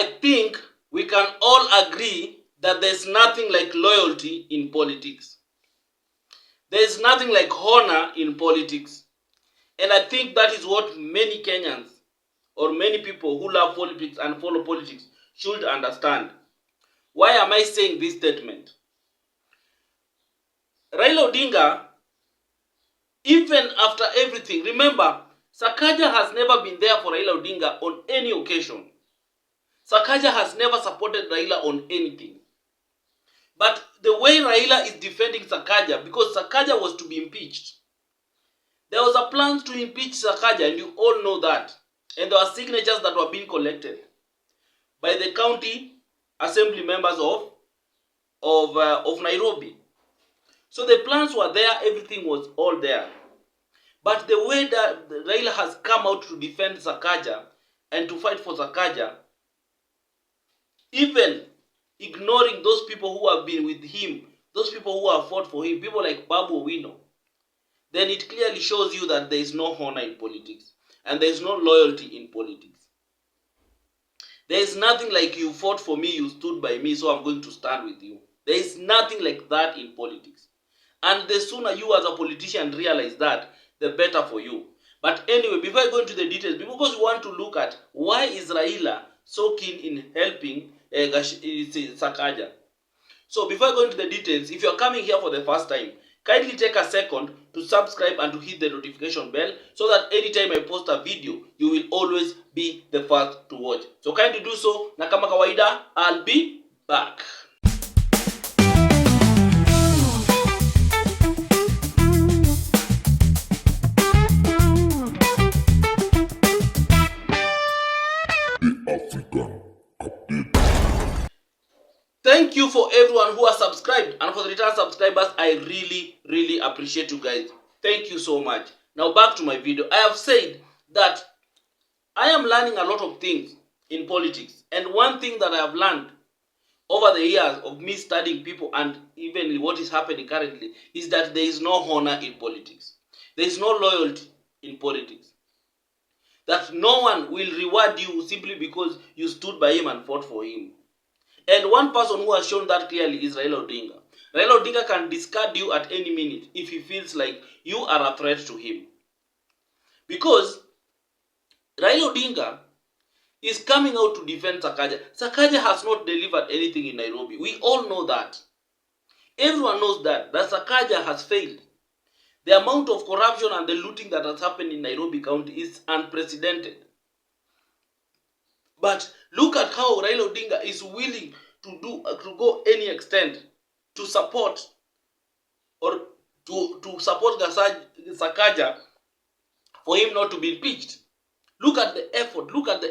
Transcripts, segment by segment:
I think we can all agree that there's nothing like loyalty in politics. There's nothing like honor in politics. And I think that is what many Kenyans or many people who love politics and follow politics should understand. Why am I saying this statement? Raila Odinga, even after everything, remember, Sakaja has never been there for Raila Odinga on any occasion. Sakaja has never supported Raila on anything. But the way Raila is defending Sakaja, because Sakaja was to be impeached. There was a plan to impeach Sakaja, and you all know that. And there were signatures that were being collected by the county assembly members of Nairobi. So the plans were there, everything was all there. But the way that Raila has come out to defend Sakaja and to fight for Sakaja, even ignoring those people who have been with him, those people who have fought for him, people like Babu Owino, then it clearly shows you that there is no honor in politics and there is no loyalty in politics. There is nothing like you fought for me, you stood by me, so I'm going to stand with you. There is nothing like that in politics. And the sooner you as a politician realize that, the better for you. But anyway, before I go into the details, because we want to look at why is Raila so keen in helping Sakaja. So before I go into the details, if you're coming here for the first time, kindly take a second to subscribe and to hit the notification bell so that anytime I post a video, you will always be the first to watch. So kindly do so, na kama kawaida, I'll be back. Thank you for everyone who has subscribed, and for the return subscribers, I really appreciate you guys. Thank you so much. Now back to my video. I have said that I am learning a lot of things in politics, and one thing that I have learned over the years of me studying people and even what is happening currently is that there is no honor in politics. There is no loyalty in politics. That no one will reward you simply because you stood by him and fought for him. And one person who has shown that clearly is Raila Odinga. Raila Odinga can discard you at any minute if he feels like you are a threat to him. Because Raila Odinga is coming out to defend Sakaja. Sakaja has not delivered anything in Nairobi. We all know that. Everyone knows that Sakaja has failed. The amount of corruption and the looting that has happened in Nairobi County is unprecedented. But look at how Raila Odinga is willing to go any extent to support or to support Sakaja for him not to be impeached. Look at the effort, look at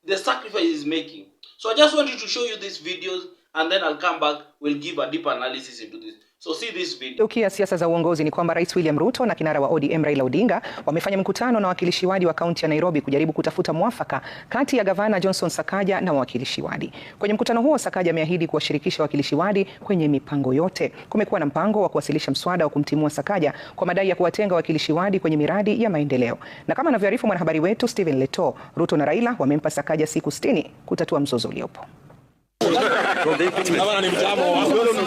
the sacrifice he's making. So I just wanted to show you these videos, and then I'll come back, we'll give a deeper analysis into this. So see this video. Ukia siasa za uongozi ni kwamba Rais William Ruto na kinara wa ODM Raila Odinga wamefanya mkutano na wawakilishi wadi wa kaunti ya Nairobi kujaribu kutafuta mwafaka kati ya gavana Johnson Sakaja na wawakilishi wadi. Kwenye mkutano huo, Sakaja ameahidi kuwashirikisha wawakilishi wadi kwenye mipango yote. Kumekuwa na mpango wa kuwasilisha mswada wa kumtimua Sakaja kwa madai ya kuwatenga wawakilishi wadi kwenye miradi ya maendeleo. Na kama anavyoarifu mwanahabari wetu Steven Leto, Ruto na Raila wamempa Sakaja siku 60 kutatua mzozo uliopo.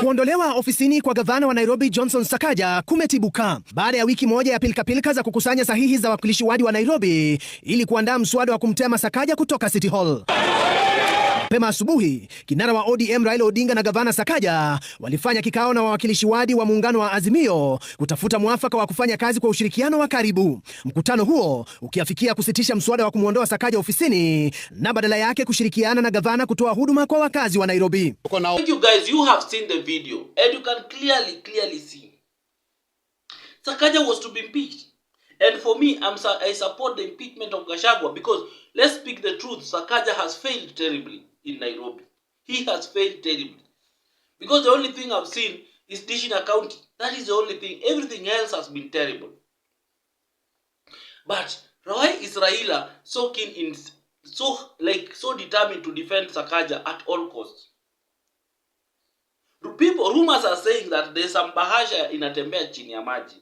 Kuondolewa ofisini kwa gavana wa Nairobi Johnson Sakaja kumetibuka baada ya wiki moja ya pilika za kukusanya sahihi za wawakilishi wadi wa Nairobi ili kuandaa mswada wa kumtema Sakaja kutoka City Hall. Mapema asubuhi, kinara wa ODM Raila Odinga na gavana Sakaja walifanya kikao na wawakilishi wadi wa muungano wa Azimio kutafuta mwafaka wa kufanya kazi kwa ushirikiano wa karibu. Mkutano huo ukiafikia kusitisha mswada wa kumuondoa Sakaja ofisini na badala yake kushirikiana na gavana kutoa huduma kwa wakazi wa Nairobi. Thank you guys, you have seen the video and you can clearly see Sakaja was to be impeached. And for me, I support the impeachment of Gachagua because, let's speak the truth, Sakaja has failed terribly in Nairobi. He has failed terribly. Because the only thing I've seen is teaching a county. That is the only thing. Everything else has been terrible. But why is Raila so keen in, so determined to defend Sakaja at all costs? Rumors are saying that there's some bahasha inatembea chini ya maji.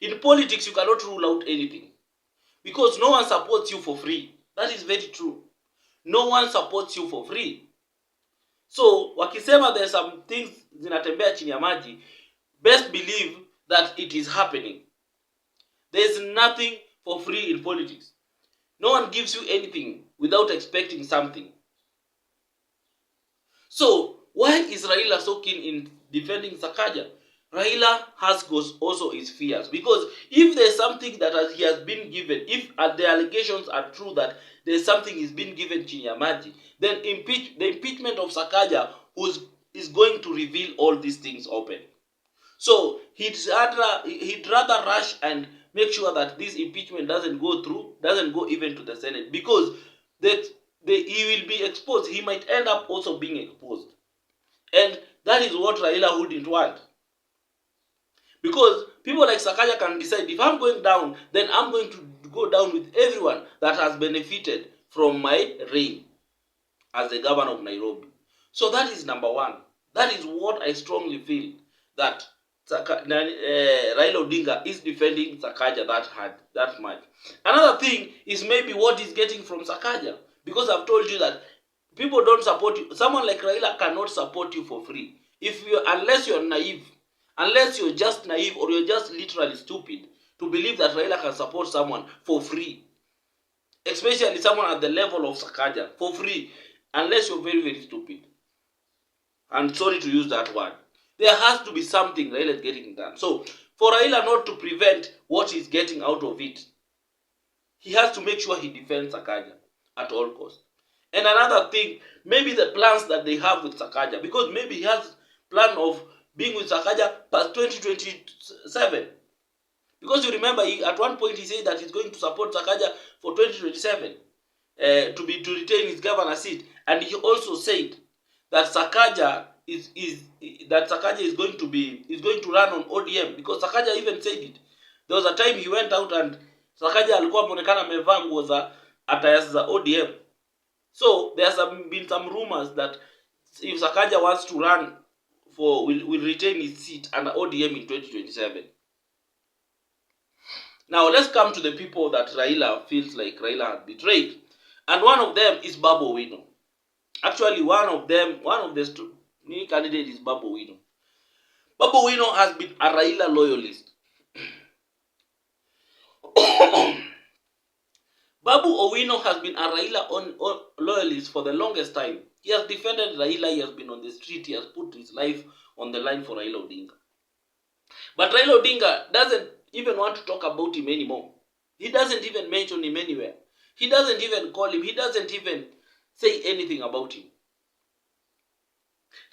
In politics, you cannot rule out anything. Because no one supports you for free. That is very true. No one supports you for free. So wakisema there's some things zinatembea chini ya maji, best believe that it is happening. There's nothing for free in politics. No one gives you anything without expecting something. So why is Raila so keen in defending Sakaja? Raila has also his fears, because if there's something that he has been given, if the allegations are true that there's something he's been given chini ya maji, then the impeachment of Sakaja is going to reveal all these things open. So he'd rather rush and make sure that this impeachment doesn't go even to the Senate, because he will be exposed. He might end up also being exposed. And that is what Raila wouldn't want. Because people like Sakaja can decide, if I'm going down, then I'm going to go down with everyone that has benefited from my reign as the governor of Nairobi. So that is number one. That is what I strongly feel, that Raila Odinga is defending Sakaja that much. Another thing is maybe what he's getting from Sakaja, because I've told you that people don't support you. Someone like Raila cannot support you for free. Unless you're naive, unless you're just naive, or you're just literally stupid to believe that Raila can support someone for free, especially someone at the level of Sakaja for free, unless you're very, very stupid. I'm sorry to use that word. There has to be something Raila is getting done. So for Raila not to prevent what he's getting out of it, he has to make sure he defends Sakaja at all costs. And another thing, maybe the plans that they have with Sakaja, because maybe he has plan of being with Sakaja past 2027. Because you remember, at one point he said that he's going to support Sakaja for 2027 to retain his governor seat. And he also said that Sakaja is going to run on ODM, because Sakaja even said it. There was a time he went out and Sakaja alikuwa ameonekana amevaa nguo za attires za ODM. So there has been some rumors that if Sakaja wants to run will retain his seat under ODM in 2027. Now let's come to the people that Raila feels like Raila had betrayed. And one of them is Babu Owino. Actually, one of the new candidates is Babu Owino. Babu Owino has been a Raila loyalist. Babu Owino has been a Raila loyalist for the longest time. He has defended Raila, he has been on the street, he has put his life on the line for Raila Odinga. But Raila Odinga doesn't even want to talk about him anymore. He doesn't even mention him anywhere. He doesn't even call him. He doesn't even say anything about him.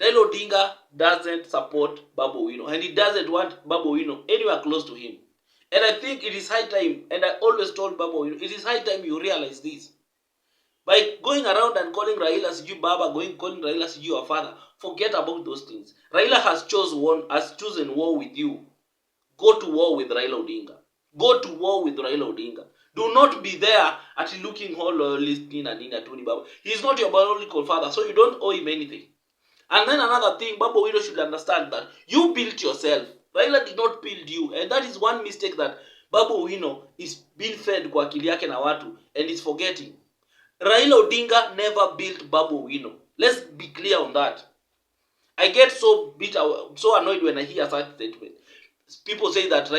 Raila Odinga doesn't support Babu Owino, and he doesn't want Babu Owino anywhere close to him. And I think it is high time, and I always told Babu Owino, it is high time you realize this. By going around and calling Raila Siju Baba, calling Raila Siju your father, forget about those things. Raila has chosen war with you. Go to war with Raila Odinga. Go to war with Raila Odinga. Do not be there at looking all listening and Tony Baba. He is not your biological father, so you don't owe him anything. And then another thing, Babu Owino should understand that you built yourself. Raila did not build you, and that is one mistake that Babu Owino is being fed kwa akili yake na watu and is forgetting. Raila Odinga never built Babu Owino. Let's be clear on that. I get so annoyed when I hear such statement. People say that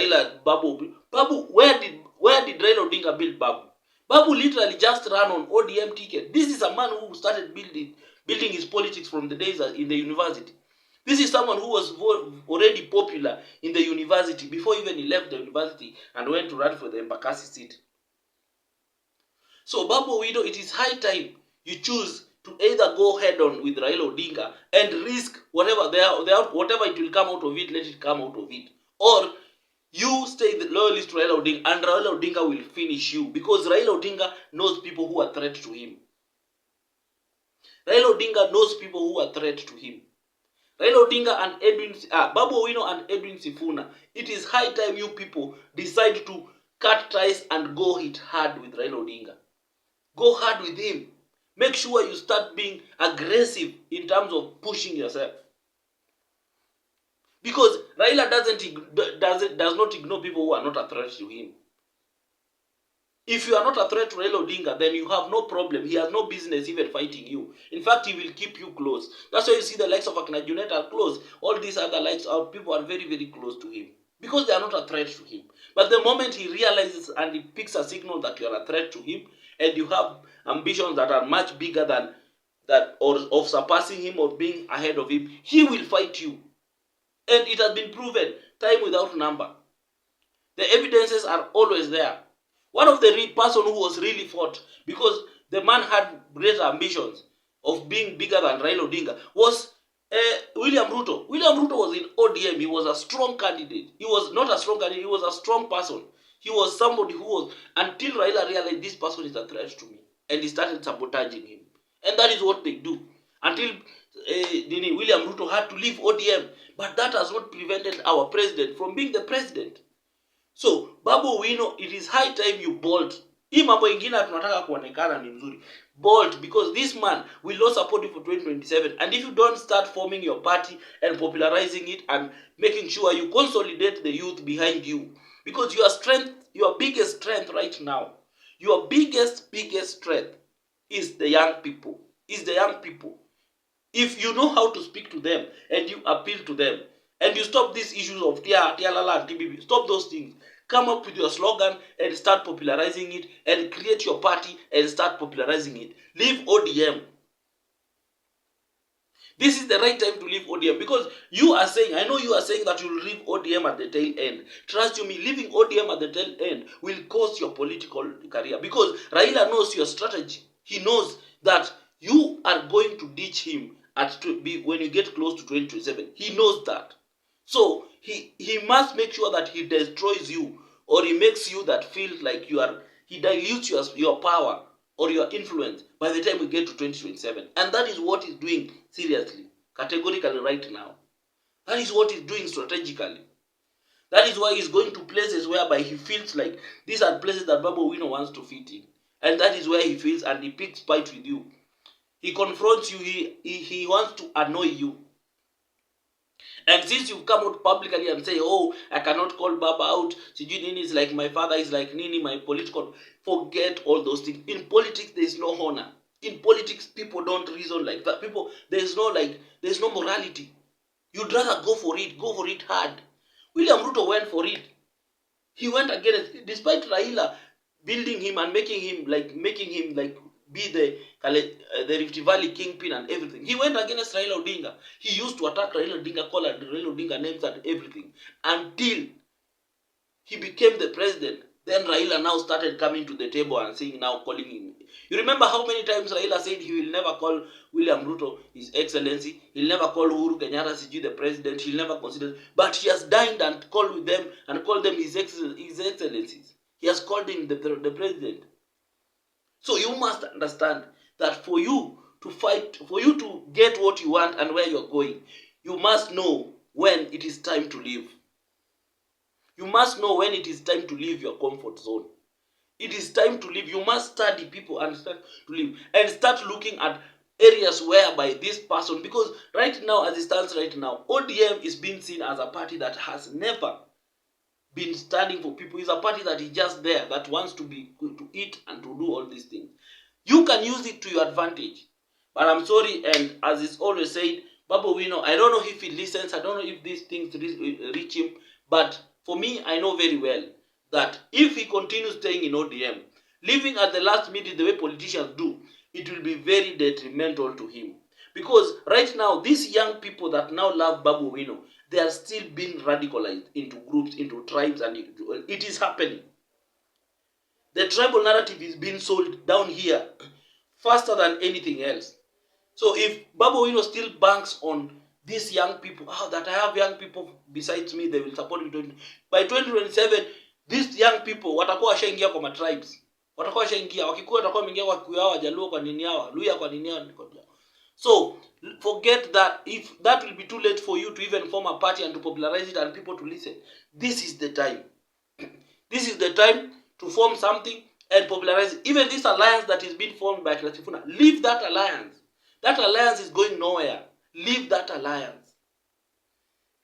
Babu, where did Raila Odinga build Babu? Babu literally just ran on ODM ticket. This is a man who started building his politics from the days in the university. This is someone who was already popular in the university before even he left the university and went to run for the Embakasi seat. So Babu Owino, it is high time you choose to either go head on with Raila Odinga and risk whatever it will come out of it, let it come out of it. Or you stay the loyalist to Raila Odinga, and Raila Odinga will finish you, because Raila Odinga knows people who are threat to him. Raila Odinga knows people who are threat to him. Raila Odinga and Babu Owino and Edwin Sifuna, it is high time you people decide to cut ties and go hit hard with Raila Odinga. Go hard with him. Make sure you start being aggressive in terms of pushing yourself. Because Raila does not ignore people who are not a threat to him. If you are not a threat to Raila Odinga, then you have no problem. He has no business even fighting you. In fact, he will keep you close. That's why you see the likes of Akina Junet are close. All these other likes of people are very, very close to him. Because they are not a threat to him. But the moment he realizes and he picks a signal that you are a threat to him, and you have ambitions that are much bigger than that, or of surpassing him or being ahead of him, he will fight you. And it has been proven time without number. The evidences are always there. One of the person who was really fought, because the man had great ambitions of being bigger than Raila Odinga, was William Ruto. William Ruto was in ODM. He was a strong candidate. He was not a strong candidate. He was a strong person. He was somebody who was, until Raila realized this person is a threat to me, and he started sabotaging him. And that is what they do. Until William Ruto had to leave ODM. But that has not prevented our president from being the president. So, Babu Wino, it is high time you bolt. Hii mambo ingine tunataka kuonekana ni mzuri. Bolt, because this man will not support you for 2027. And if you don't start forming your party and popularizing it and making sure you consolidate the youth behind you. Because your strength, your biggest strength right now, your biggest strength is the young people. Is the young people. If you know how to speak to them and you appeal to them, and you stop these issues of Tialala and TBB, stop those things. Come up with your slogan and start popularizing it, and create your party and start popularizing it. Leave ODM. This is the right time to leave ODM, because you are saying, I know you are saying that you will leave ODM at the tail end. Trust you me, leaving ODM at the tail end will cost your political career, because Raila knows your strategy. He knows that you are going to ditch him when you get close to 2027. He knows that. So he must make sure that he destroys you, or he makes you that feel like he dilutes your power or your influence by the time we get to 2027. And that is what he's doing seriously, categorically right now. That is what he's doing strategically. That is why he's going to places whereby he feels like these are places that Babu Wino wants to fit in. And that is where he feels, and he picks fight with you. He confronts you, he wants to annoy you. And since you've come out publicly and say, oh, I cannot call Baba out, Sijui Nini is like my father, is like Nini, my political, forget all those things. In politics, there is no honor. In politics, people don't reason like that. There's no morality. You'd rather go for it hard. William Ruto went for it. He went against it, despite Raila building him and making him be the Rift Valley kingpin and everything. He went against Raila Odinga. He used to attack Raila Odinga, call Raila Odinga names and everything, until he became the president. Then Raila now started coming to the table and saying, now calling him. You remember how many times Raila said he will never call William Ruto His Excellency. He'll never call Uhuru Kenyatta Sijui the president. He'll never consider. But he has dined and called with them and called them His Excellencies. He has called him the president. So you must understand that for you to fight, for you to get what you want and where you're going, you must know when it is time to leave. You must know when it is time to leave your comfort zone. It is time to leave. You must study people and start to leave. And start looking at areas whereby this person, because right now, as it stands right now, ODM is being seen as a party that has never been standing for people. It's a party that is just there, that wants to eat and to do all these things. You can use it to your advantage. But I'm sorry, and as it's always said, Babu Wino, I don't know if he listens, I don't know if these things reach him, but for me, I know very well that if he continues staying in ODM, living at the last minute the way politicians do, it will be very detrimental to him. Because right now, these young people that now love Babu Wino, they are still being radicalized into groups, into tribes, and it is happening. The tribal narrative is being sold down here faster than anything else. So if Babu Wino still banks on these young people, that I have young people besides me, they will support me. By 2027, these young people watakuwa washaingia kwa tribes. Watakuwa washaingia, Wakikuyu watakuwa wameingia kwa Kikuyu hawa, Wajaluo kwa nini hawa, Luhya kwa nini hawa. So forget that. If that will be too late for you to even form a party and to popularize it and people to listen, this is the time. This is the time to form something and popularize it. Even this alliance that is being formed by Klasifuna, leave that alliance. That alliance is going nowhere. Leave that alliance.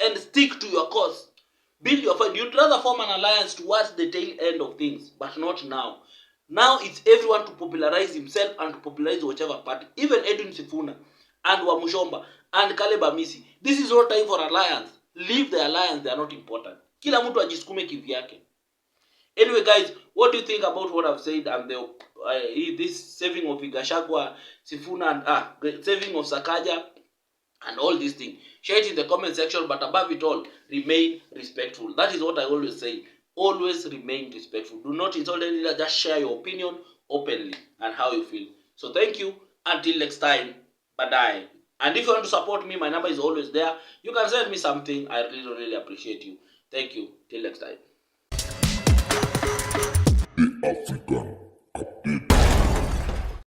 And stick to your cause. Build your fight. You'd rather form an alliance towards the tail end of things, but not now. Now it's everyone to popularize himself and to popularize whichever party. Even Edwin Sifuna and Wamushomba and Caleb Amisi. This is not time for alliance. Leave the alliance, they are not important. Kila mtu ajisukume kivyake. Anyway guys, what do you think about what I've said and this saving of Gachagua, Sifuna and saving of Sakaja and all these things? Share it in the comment section, but above it all, remain respectful. That is what I always say. Always remain respectful. Do not insult any leader, just share your opinion openly and how you feel. So thank you. Until next time. Bye-bye. And if you want to support me, my number is always there. You can send me something. I really appreciate you. Thank you. Till next time. Africa.